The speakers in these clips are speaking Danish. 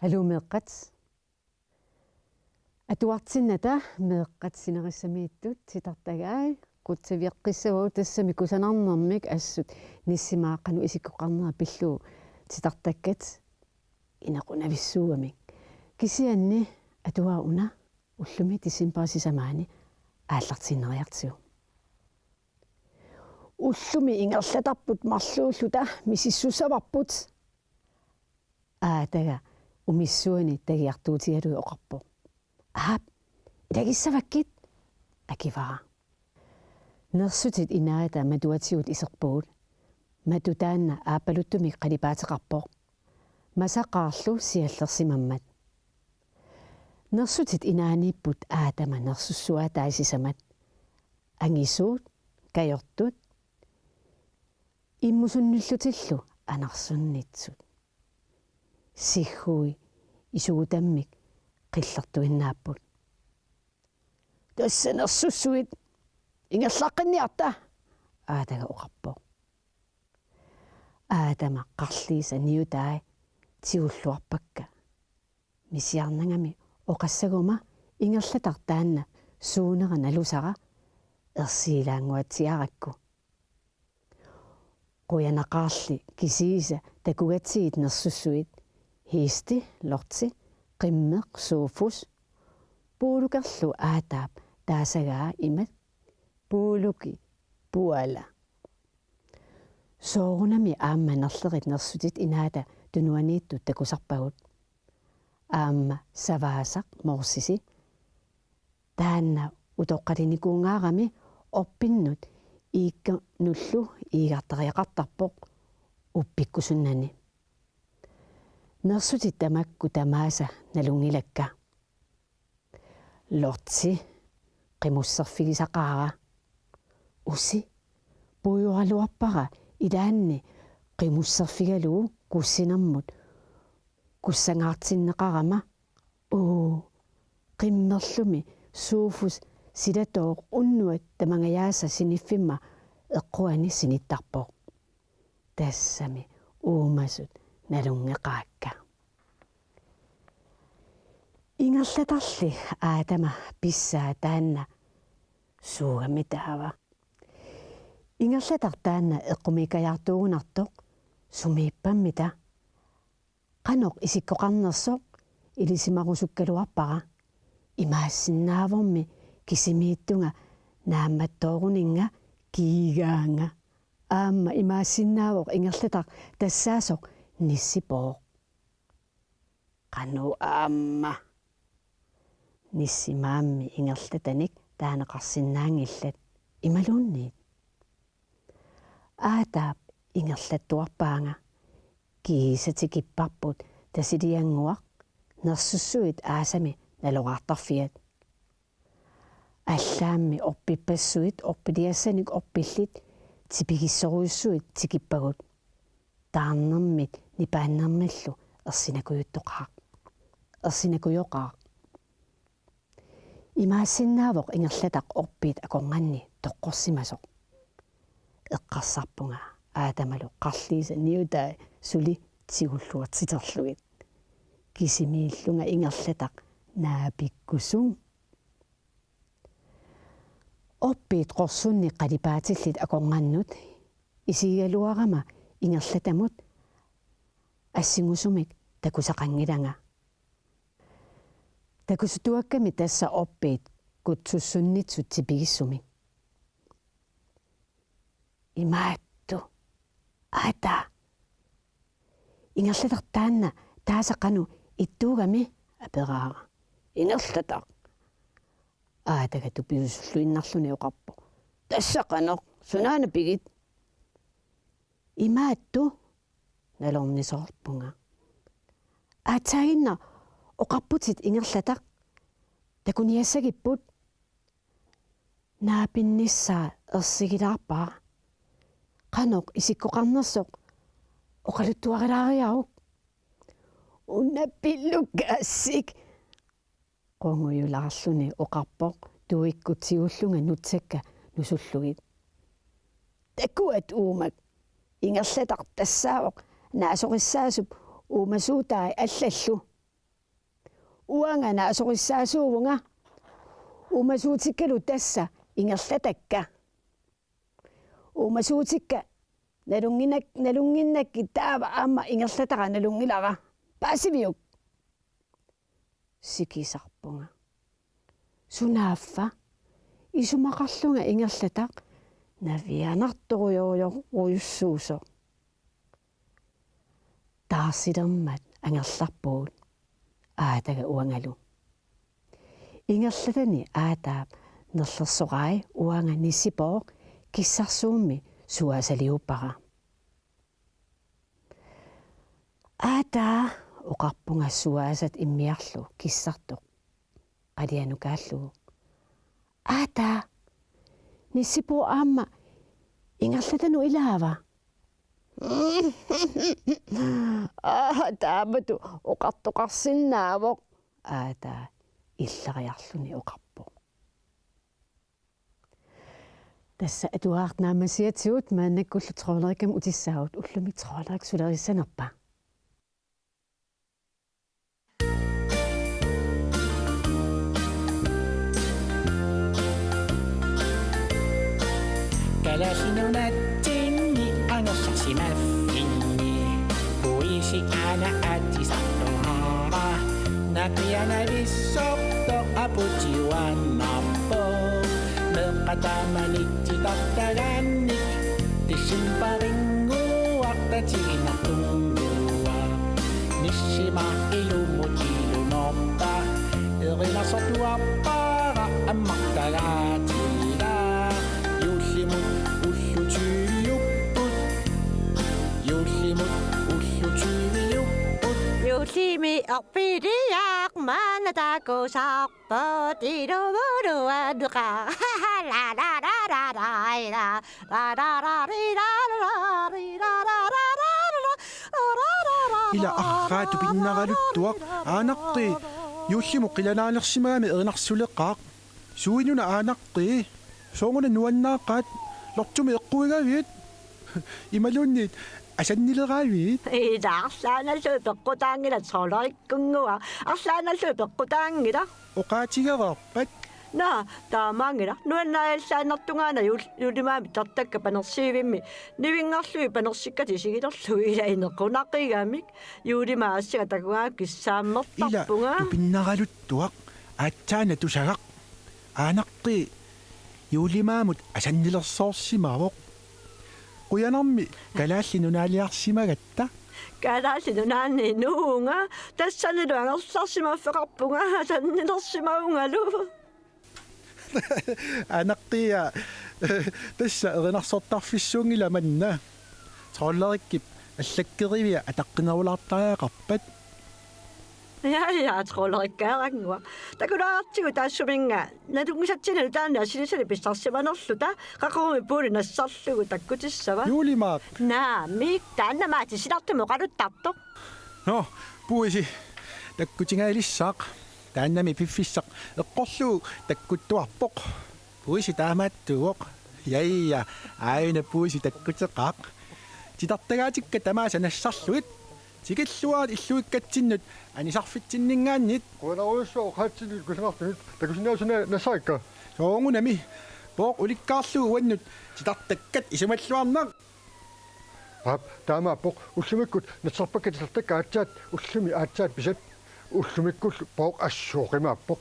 Hallo meeqqat. Atuartinnata meeqqatsinerissamiittut sitartagaai qutsaviaqqissavau tassami kusanarnermik assut nissimaaqanu isikkoqarnera pillu sitartakkat inequnavissuugamik kisianni atuauna ullumi tissimparasisamaani aallartinneriartigu ullumi ingerlatarput marluulluta misissusavarput taga umissuani tagiartuutigalu oqarpo itagissavakkit akivara nersutit inaata matuatigut iserpugut matutaanna aapaluttumi qalipaateqarpo masaqaarlu siallersimammat nersutit inaaniipput aatama nersussuaa taisisamat angisuut kajortut immusunnullutillu anarsunnitsut sighui isugutammik qillertuinnaaput tassanersussuit ingerlaqqinniarta aataga oqarpo aatama qarliisa niutai tiulluarpakka misiarnangami oqassaguma ingerlatartaanna suunera nalusara ersiilaanguatsiarakku quyanaqaarli kisiisa takugatsiit nersussuit hiisti lorti qimmeq suufus puulukerlu aataap taasagaa imat puuluki puala soorunami aammanerlerit nersutit inaata tunuaniittut takusarpagut aamma savaasaq moorsisi taanna utoqqatinikuungaarami orpinnut iikka nullu iigartariaqartarpoq uppikkusunnani nersutit tamakku tamaasa nalungilakka lortsi qimusserfigisaqaara usi puujualuarpara ilaanni qimusserfigaluu kussinermut kussangaartinneqarama qimmerlumi suufus silatooq unnuat tamangayaasa siniffimma eqquani sinittarpoq tassami uumasut nalungeqaakka ingerlatarli aatama pissaa taanna suugamitaava ingerlatartaanna eqqumikajartuugunartoq sumiippammita qanoq isikkoqarnersoq ilisimarusukkaluarpara imaassinnaavormi kisimiittunga naammattooruninga kiigaanga aamma imaassinnaavoq ingerlataq tassaasoq nissipooq qanu aamma nissimaammi ingerlatanik taaneqarsinnaangillat imaluunniit aataap ingerlattuarpaanga kiisatikipparput tasilianguaq nersussuit aasami naloqaartarfiat аллаамми орпиппассуит орпилиассаник орпилlit типигиссоруйуссуит тикиппагут таарнэрмит нипааннэрмаллу ерсинакуйуттоқаа ерсинакуйоқаа имаассиннаавоқ ингерлатақ орпит аконганни тоққорсимасоқ эққарсарпунга аатамалу қарлииса ниутай сули тигуллуартитерлугит кисимииллунга ингерлатақ наапиккусун оппит qorsunni qalipaatillit akongannut isigaluarama ingerlatamut assingusumik takusaqangilanga takusutuakkami tassa oppit kutsussunnitsut tipigissumik imaattu ata ingerlatartaanna taasaqanu ittuugami aperaara ingerlataq aataga tupiusulluinnarluni oqarpo tassaqanoq sunaana pigit imaattu nalornisoorpunga aataaginna oqarputit ingerlataq takuniassagipput naapinnissaa ersigilaarpaa qanoq isikkoqarnersoq oqaluttuarilaariaruq unappillukaassik qonguyulaarluni oqarpoq tuikkutiullunga nutsakka nusullugit takuat uumak ingerlataq tassaavoq naasoqissaasup uumasuutai allallu uangana asoqissaasuuvunga umasuutikkalu tassa ingerlatakka umasuutikka nalunginnakki taava aamma ingerlataqa nalungilaqa paasiviuk sikisarpunga sunaaffa isumaqarlunga ingerlataq navianartoruyoruyussuuso taarsilermat angerlarpuut aataga uangalu ingerlatani aataap nerlersoqai uanga nissipooq kissarsuummi suasaliuppaqa aataa uqarpunga suasat immiarlu kissartoq qalianukaallugu aataa nissipoo aamma ingerlatanu ilaava taamatu uqartoqarsinnaavoq aataa иллариарлүни оқарпо тасса атуаартнаамасиатсуут мааннаккуллу троолериккам утиссаагут уллуми троолерик сулерissанерпа Kalaasinunattinni angerlarsimaaffinni puisi ana atisartohara naqianavissorto aputiuannarpo meqqatamanittitartagannik tissimparinguartatiginartungua nissima ilumutilunорpa erinasortuarpara ammartagaatila юллимут уллутиуйуппут юллимут уллутиуйуппут юллими арпилиақ маанатакусарпат илумулуануқа ла ла ла ла ла ла ла ла ла ila arraatu pinnaraluttuaq aanaqti юллиму qilanaalersимаами ернарсулеққаақ суинуна aanaqti соonguna nuannaaqaat lortumi eqquigavit imalunniit асаннилераавит идаарлааналлу пеққутаангила соолориккунгуа арлааналлу пеққутаангила оqaatigareerpat на таамаангила нуаннааллааннартунгаана юлимаами тартакка панерсиивимми нивингарлуи панерсиккати сигилерлу илаинеққунаққигаамик юлимаассига такугаа киссааммертарпунга тупиннаралуттуақ аатсаана тусагақ aanaqti юлимаамут асаннилерсоорсимаавоқ quyanarmi kalaallinunaaliarsimagatta калааллинунаанни нуунга тассанилу ангерларсимааффеқарпунга асаннилерсимаунгалу aanaqtia tassa erinarsortarfissuungila manna troollerikki аллаккеривиа атаққинерулаартариақарпат я троллериккаарангуа такулаартигу таассуминга налунгисатсинал таана асилисали писсарсиманерлута қақуми пуули нассарлугу таккутиссава юлимаақ наамик тааннамаати силартуму қалуттарто но пуиси таккутингаалиссаақ тааннами пиффиссақ эққорлуу таккуттуарпоқ пуиси таамааттуоқ яия аина пуиси таккутеқаақ титартагаатикка тамааса нассарлуит тикиллуаат иллуиккатсиннут анисарфитсиннингааннит Qunaruissoo qaatsilil kusanartunit takusinaasuna nasaikka соongунами пооқ уликкаарлуу уаннут титартаккат исумаллуарнақ ап таамааппоq уллумиккут нассарпаккатилартакка аатсаат уллуми аатсаат писат уллумиккул пооq ассууқимааппоq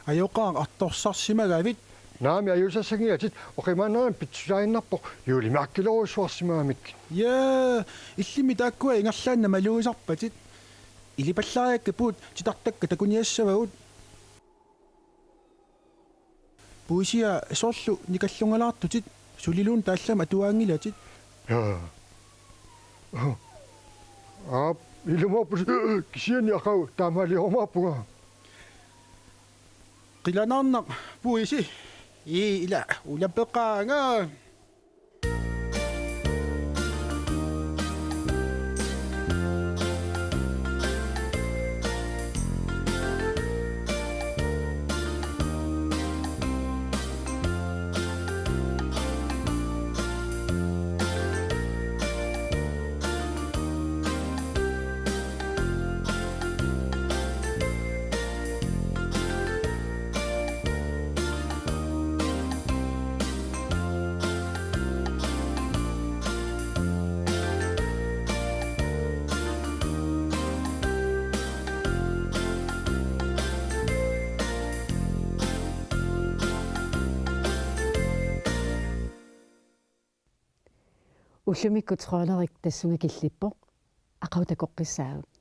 ajоqaaq artorsarsимагавит наами аюсассагиатит оқимаанаан питсулаиннарпоq юлимааккилоруссуарсимаамик я иллими тааккуа ингерлаанна малуусарпатит илипаллаариакка пуут титартакка такуниассавагут пуисиа соорлу никаллунгалаартутит сулилуун тааллама атуаангилатит я ап илумааппус кисиани ақау таамаалиормааппуга qilanaarnaq puisi ila ulappeqaanga уллумикку троолерик тассунга киллиппо ақаутакоққиссаагут